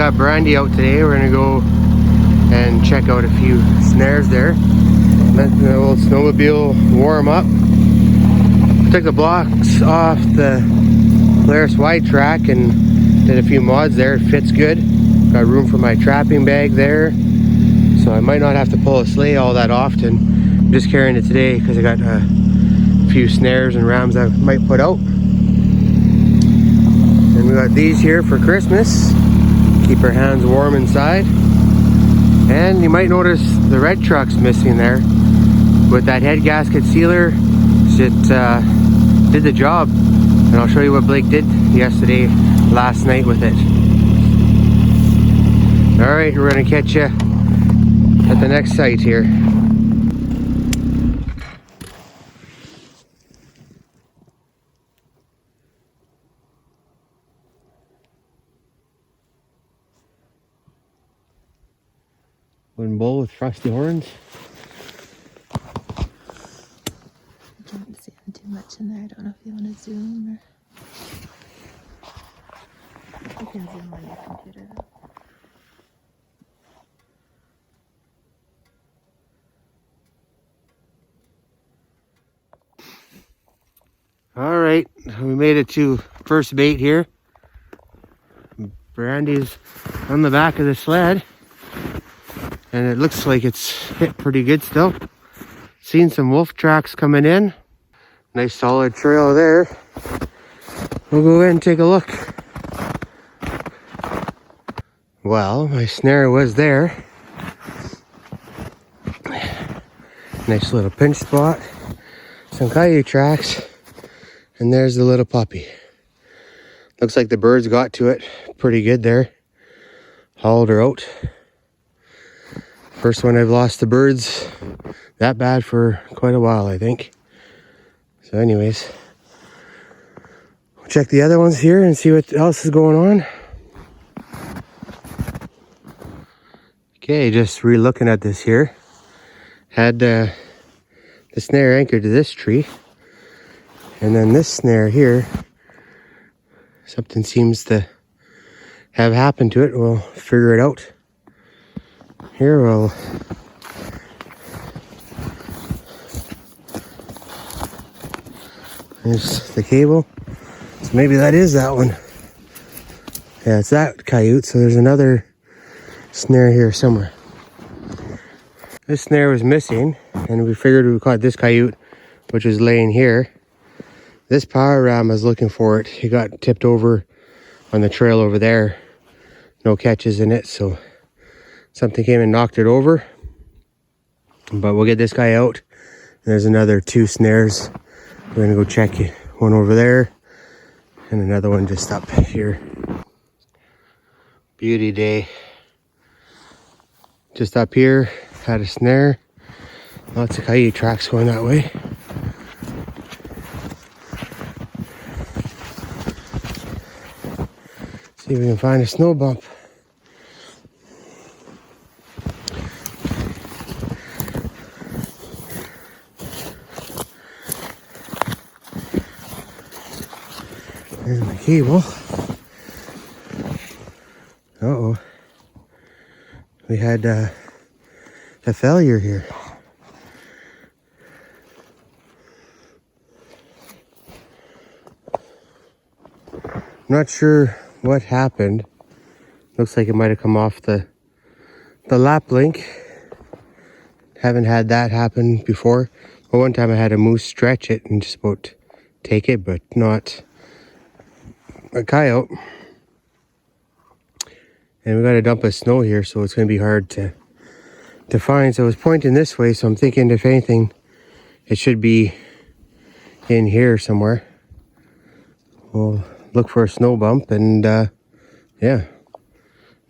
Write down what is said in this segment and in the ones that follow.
got Brandy out today. We're gonna go and check out a few snares there. Let the old snowmobile warm up. Took the blocks off the Polaris wide track and did a few mods there. It fits good. Got room for my trapping bag there, so I might not have to pull a sleigh all that often. I'm just carrying it today because I got a few snares and rams I might put out. And we got these here for Christmas. Keep our hands warm inside. And you might notice the red truck's missing there. With that head gasket sealer, it did the job. And I'll show you what Blake did last night with it. Alright, we're gonna catch you at the next site here. Wooden bull with frosty horns. I can't see too much in there. I don't know if you want to zoom or... You can zoom on your computer though. Alright, we made it to first bait here. Brandy's on the back of the sled. And it looks like it's hit pretty good still. Seen some wolf tracks coming in. Nice solid trail there. We'll go in and take a look. Well, my snare was there. Nice little pinch spot. Some coyote tracks. And there's the little puppy. Looks like the birds got to it pretty good there. Hauled her out. First one I've lost the birds that bad for quite a while, I think. So anyways, we'll check the other ones here and see what else is going on. Okay, just re-looking at this here. Had the snare anchored to this tree. And then this snare here, something seems to have happened to it. We'll figure it out. Here we'll there's the cable. So maybe that is that one. Yeah, it's that coyote. So there's another snare here somewhere. This snare was missing, and we figured we caught this coyote, which was laying here. This power ram was looking for it. He got tipped over on the trail over there. No catches in it, so something came and knocked it over. But we'll get this guy out. There's another 2 snares. We're gonna go check it. One over there and another one just up here. Beauty day. Just up here, had a snare. Lots of coyote tracks going that way. See if we can find a snow bump. There's my cable. Uh-oh. We had a failure here. I'm not sure what happened. Looks like it might have come off the lap link. Haven't had that happen before. Well, one time I had a moose stretch it and just about take it, but not a coyote. And we got a dump of snow here, so it's going to be hard to find. So I was pointing this way, so I'm thinking if anything, it should be in here somewhere. We'll look for a snow bump, and yeah,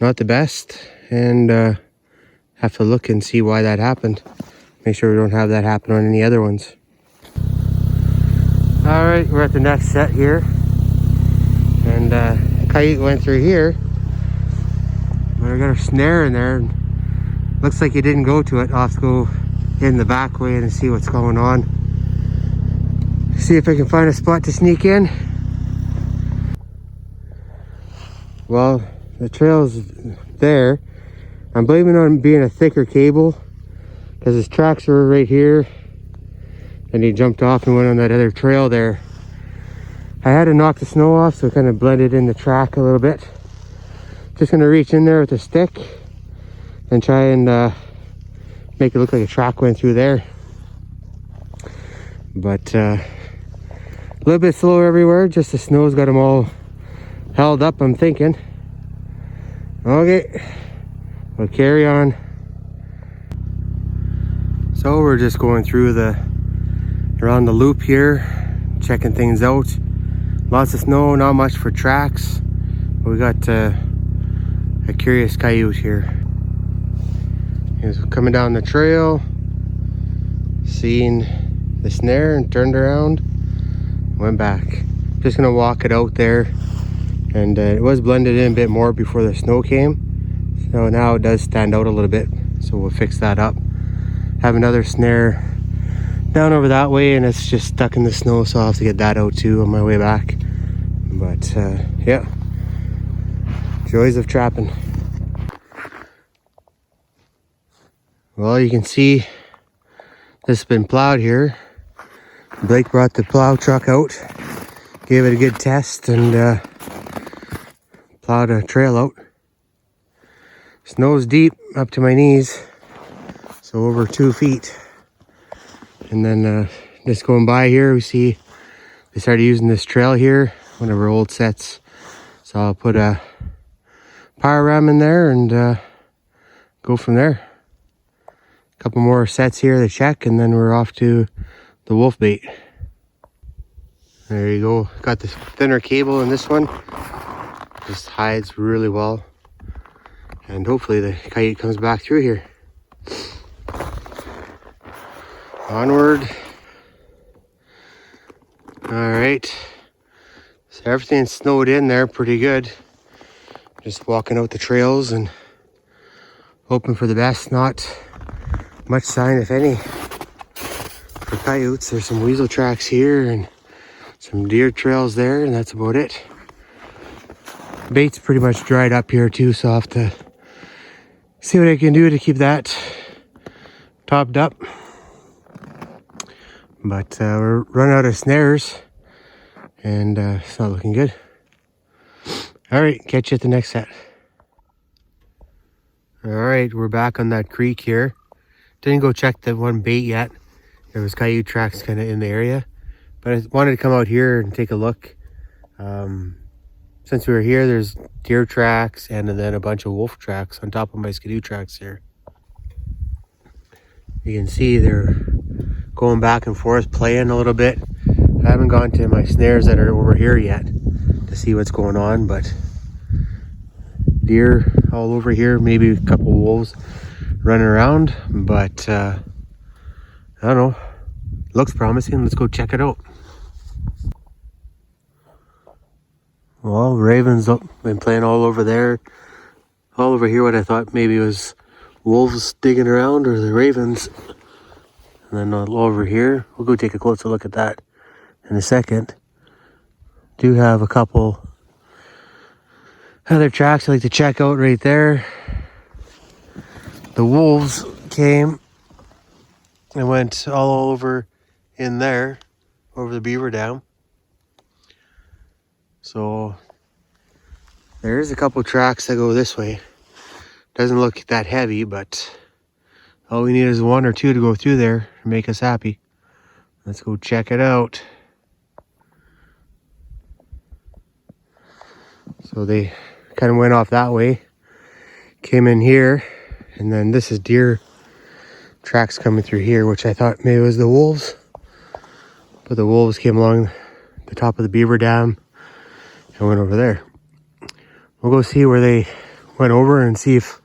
not the best, and have to look and see why that happened. Make sure we don't have that happen on any other ones. All right, we're at the next set here, and coyote went through here, but I got a snare in there. Looks like he didn't go to it. I'll have to go in the back way and see what's going on. See if I can find a spot to sneak in. Well, the trail's there. I'm blaming it on being a thicker cable because his tracks were right here and he jumped off and went on that other trail there. I had to knock the snow off so it kind of blended in the track a little bit. Just gonna reach in there with a stick and try and make it look like a track went through there. But a little bit slower everywhere, just the snow's got them all held up, I'm thinking. Okay, we'll carry on. So we're just going through around the loop here, checking things out. Lots of snow, not much for tracks. But we got a curious coyote here. He's coming down the trail, seen the snare and turned around, went back. Just gonna walk it out there, and it was blended in a bit more before the snow came, so now it does stand out a little bit, so we'll fix that up. Have another snare down over that way, and it's just stuck in the snow, so I'll have to get that out too on my way back. But yeah, joys of trapping. Well, you can see this has been plowed here. Blake brought the plow truck out, gave it a good test, and plowed a trail out. Snow's deep up to my knees, so over 2 feet. And then just going by here, we see they started using this trail here, one of our old sets. So I'll put a power ram in there and go from there. A couple more sets here to check, and then we're off to the wolf bait. There you go. Got the thinner cable in this one. Just hides really well. And hopefully the coyote comes back through here. Onward. Alright. So everything's snowed in there pretty good. Just walking out the trails and hoping for the best. Not much sign, if any, for coyotes. There's some weasel tracks here and some deer trails there, and that's about it. Bait's pretty much dried up here too, so I'll have to see what I can do to keep that topped up. But we're running out of snares, and it's not looking good. Alright, catch you at the next set. Alright, we're back on that creek here. Didn't go check the one bait yet. There was coyote tracks kind of in the area, but I wanted to come out here and take a look. Since we were here, there's deer tracks and then a bunch of wolf tracks on top of my skidoo tracks here. You can see they're going back and forth, playing a little bit. I haven't gone to my snares that are over here yet to see what's going on, but deer all over here, maybe a couple wolves running around, but I don't know. Looks promising. Let's go check it out. Well, ravens been playing all over there, all over here. What I thought maybe was wolves digging around, or the ravens. And then all over here, we'll go take a closer look at that in a second. Do have a couple other tracks I like to check out right there. The wolves came and went all over in there, over the beaver dam. So there's a couple tracks that go this way. Doesn't look that heavy, but all we need is one or two to go through there and make us happy. Let's go check it out. So they kind of went off that way, came in here, and then this is deer tracks coming through here, which I thought maybe was the wolves. But the wolves came along the top of the beaver dam and went over there. We'll go see where they went over and see if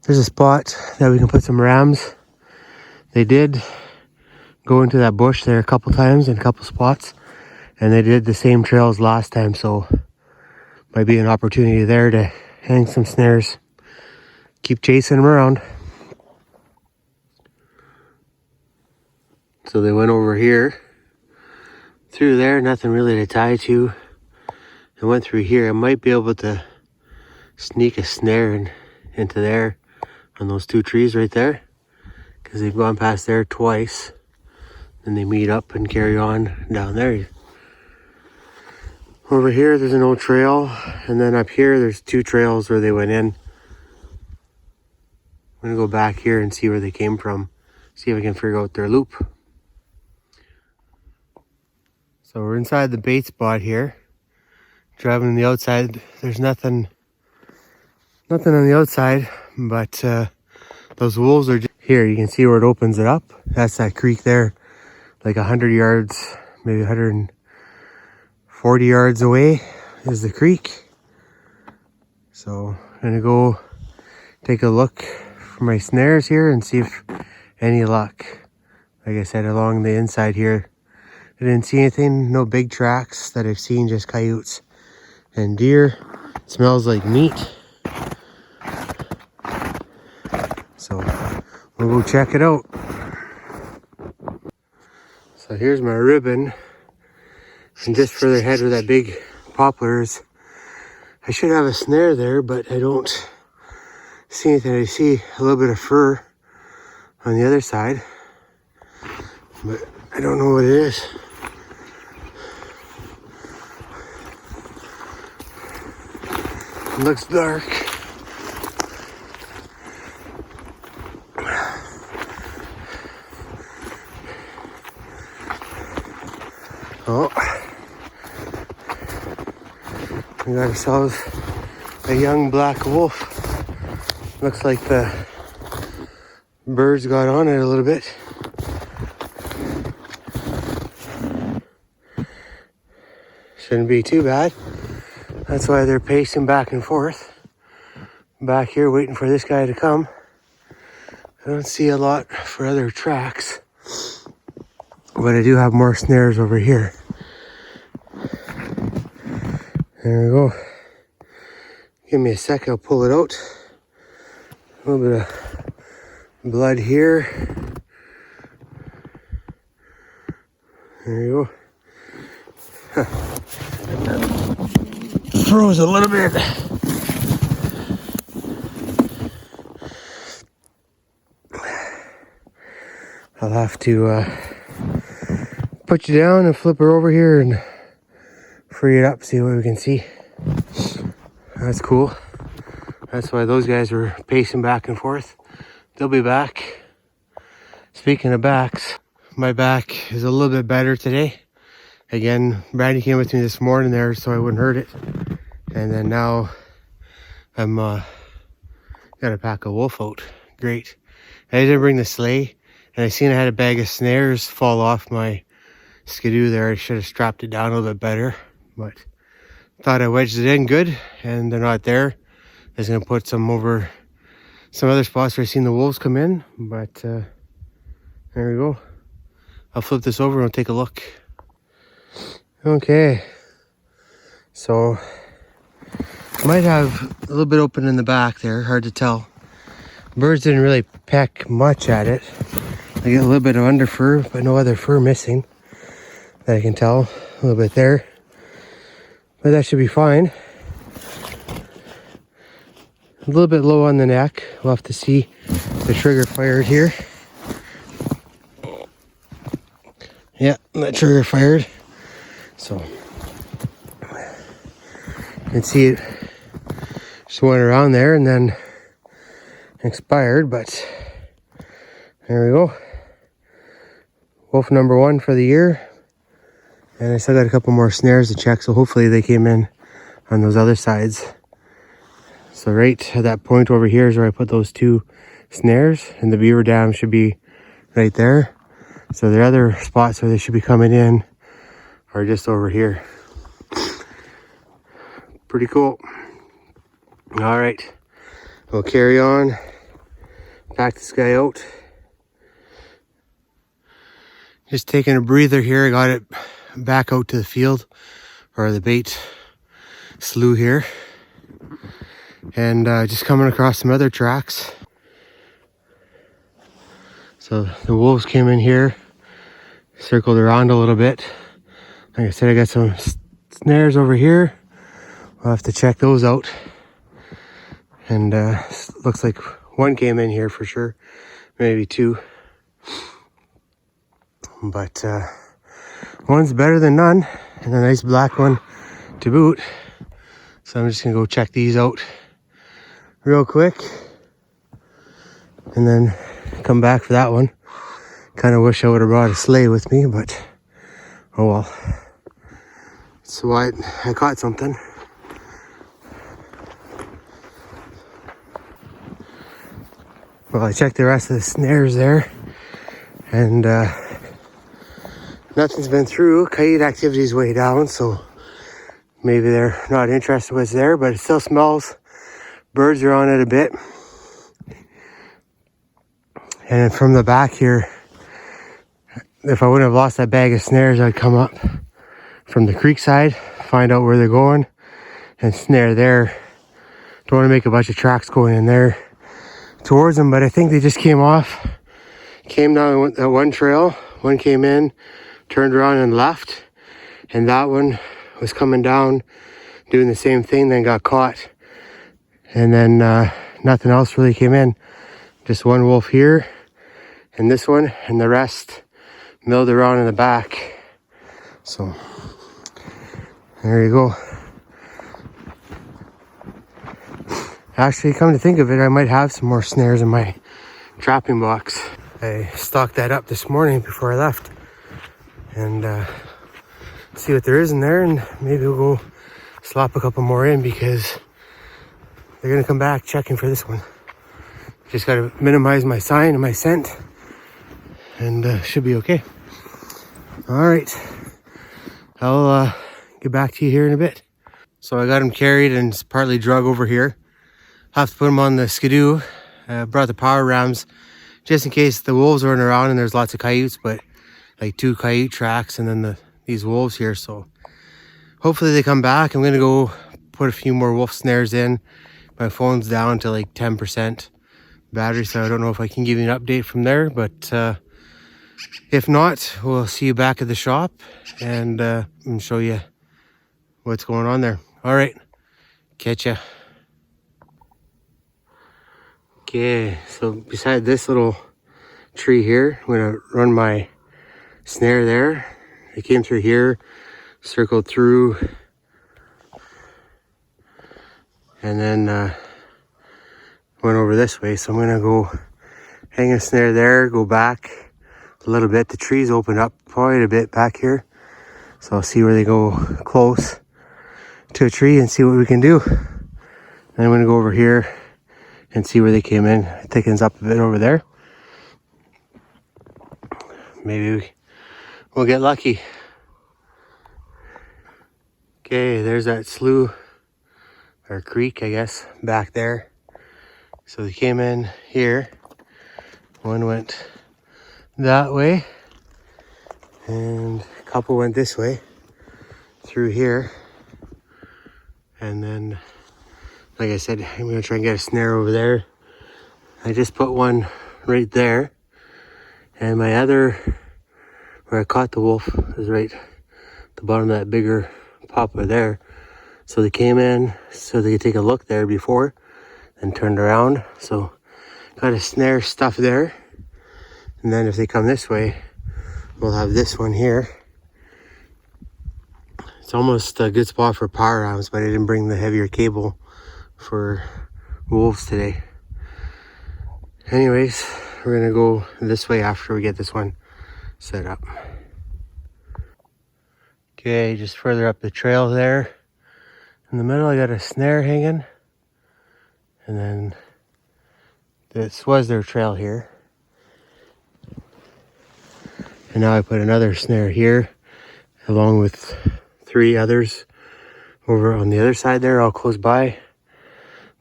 there's a spot that we can put some rams. They did go into that bush there a couple times in a couple spots, and they did the same trails last time, so might be an opportunity there to hang some snares. Keep chasing them around. So they went over here, through there, nothing really to tie to, and went through here. I might be able to sneak a snare into there on those two trees right there, because they've gone past there twice. Then they meet up and carry on down there. Over here, there's an old trail, and then up here, there's two trails where they went in. I'm gonna go back here and see where they came from, see if I can figure out their loop. So we're inside the bait spot here. Driving on the outside, there's nothing on the outside, but those wolves are just here. You can see where it opens it up. That's that creek there, like 100 yards, maybe 140 yards away is the creek. So I'm gonna go take a look for my snares here and see if any luck. Like I said, along the inside here, I didn't see anything, no big tracks that I've seen, just coyotes and deer. It smells like meat. So we'll go check it out. So here's my ribbon. And just further ahead where that big poplar is, I should have a snare there, but I don't see anything. I see a little bit of fur on the other side, but I don't know what it is. It looks dark. Oh, we got ourselves a young black wolf. Looks like the birds got on it a little bit. Shouldn't be too bad. That's why they're pacing back and forth. Back here waiting for this guy to come. I don't see a lot for other tracks, but I do have more snares over here. There we go. Give me a sec, I'll pull it out. A little bit of blood here. There you go. Froze a little bit. I'll have to put you down and flip her over here and free it up, see what we can see. That's cool. That's why those guys were pacing back and forth. They'll be back. Speaking of backs, my back is a little bit better today. Again, Brandy came with me this morning there so I wouldn't hurt it. And then now I'm gotta pack a wolf out. Great. I didn't bring the sleigh, and I seen I had a bag of snares fall off my skidoo there. I should have strapped it down a little bit better, but thought I wedged it in good, and they're not there. I was gonna put some over some other spots where I seen the wolves come in, but there we go. I'll flip this over and we'll take a look. Okay, so might have a little bit open in the back there, hard to tell. Birds didn't really peck much at it. I get a little bit of under fur, but no other fur missing that I can tell. A little bit there, but that should be fine. A little bit low on the neck. We'll have to see the trigger fired here. Yeah, that trigger fired. So you can see it just went around there and then expired, but there we go. Wolf number 1 for the year. And I still got a couple more snares to check, so hopefully they came in on those other sides. So right at that point over here is where I put those 2 snares, and the beaver dam should be right there. So the other spots where they should be coming in are just over here. Pretty cool. All right, we'll carry on. Back this guy out. Just taking a breather here. I got it back out to the field, or the bait slough here. And just coming across some other tracks. So the wolves came in here, circled around a little bit. Like I said, I got some snares over here. We'll have to check those out. And looks like one came in here for sure, maybe two. But one's better than none, and a nice black one to boot. So I'm just gonna go check these out real quick and then come back for that one. Kind of wish I would have brought a sleigh with me, but oh well. So I caught something. Well, I checked the rest of the snares there, and nothing's been through. Coyote activity's way down, so maybe they're not interested in what's there, but it still smells. Birds are on it a bit. And then from the back here, if I wouldn't have lost that bag of snares, I'd come up from the creek side, find out where they're going, and snare there. Don't want to make a bunch of tracks going in there towards them, but I think they just came off, came down that one trail, one came in, turned around and left, and that one was coming down doing the same thing, then got caught, and then nothing else really came in, just one wolf here and this one, and the rest milled around in the back. So there you go. Actually, come to think of it, I might have some more snares in my trapping box. I stocked that up this morning before I left, and see what there is in there, and maybe we'll go slap a couple more in because they're gonna come back checking for this one. Just gotta minimize my sign and my scent, and should be okay. All right, I'll get back to you here in a bit. So I got him carried and it's partly drug over here. Have to put him on the skidoo. Brought the power rams just in case the wolves aren't around and there's lots of coyotes, but like 2 coyote tracks and then these wolves here. So hopefully they come back. I'm gonna go put a few more wolf snares in. My phone's down to like 10% battery, so I don't know if I can give you an update from there, but if not, we'll see you back at the shop and show you what's going on there. All right, catch ya. Okay, so beside this little tree here, I'm gonna run my snare there. I came through here, circled through, and then went over this way. So I'm gonna go hang a snare there, go back a little bit. The trees open up quite a bit back here, so I'll see where they go close to a tree and see what we can do. Then I'm gonna go over here and see where they came in. It thickens up a bit over there. Maybe we'll get lucky. Okay, there's that slough or creek, I guess, back there. So they came in here. One went that way, and a couple went this way through here. And then, like I said, I'm gonna try and get a snare over there. I just put one right there, and my other, where I caught the wolf, is right at the bottom of that bigger poplar there. So they came in so they could take a look there before, and turned around. So got a snare stuff there, and then if they come this way, we'll have this one here. It's almost a good spot for power rounds, but I didn't bring the heavier cable for wolves today. Anyways, we're gonna go this way after we get this one set up. Okay, just further up the trail there. In the middle, I got a snare hanging. And then this was their trail here. And now I put another snare here, along with 3 others over on the other side there, all close by.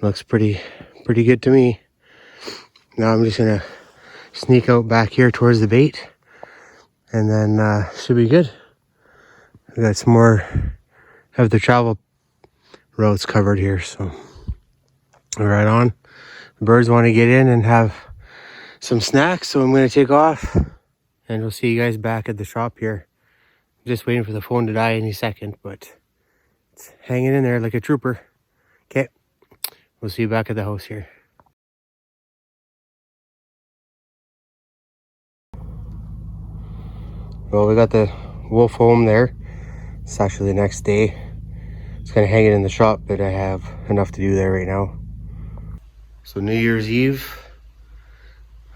Looks pretty good to me. Now I'm just gonna sneak out back here towards the bait, and then should be good. I got some more of the travel roads covered here, so right on. The birds want to get in and have some snacks, so I'm gonna take off, and we'll see you guys back at the shop here. Just waiting for the phone to die any second, but it's hanging in there like a trooper. Okay, We'll see you back at the house here. Well, we got the wolf home there. It's actually the next day. It's kind of hanging in the shop, but I have enough to do there right now. So New Year's Eve,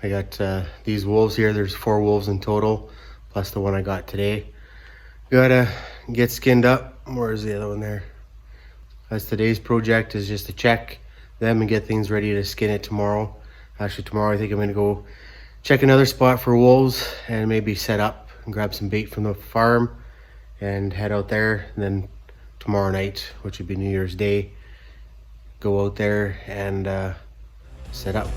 I got these wolves here. There's 4 wolves in total, plus the one I got today. Gotta get skinned up. Where's the other one there? That's today's project, is just to check them and get things ready to skin it tomorrow. Actually, tomorrow I think I'm gonna go check another spot for wolves and maybe set up and grab some bait from the farm and head out there. And then tomorrow night, which would be New Year's Day, go out there and set up.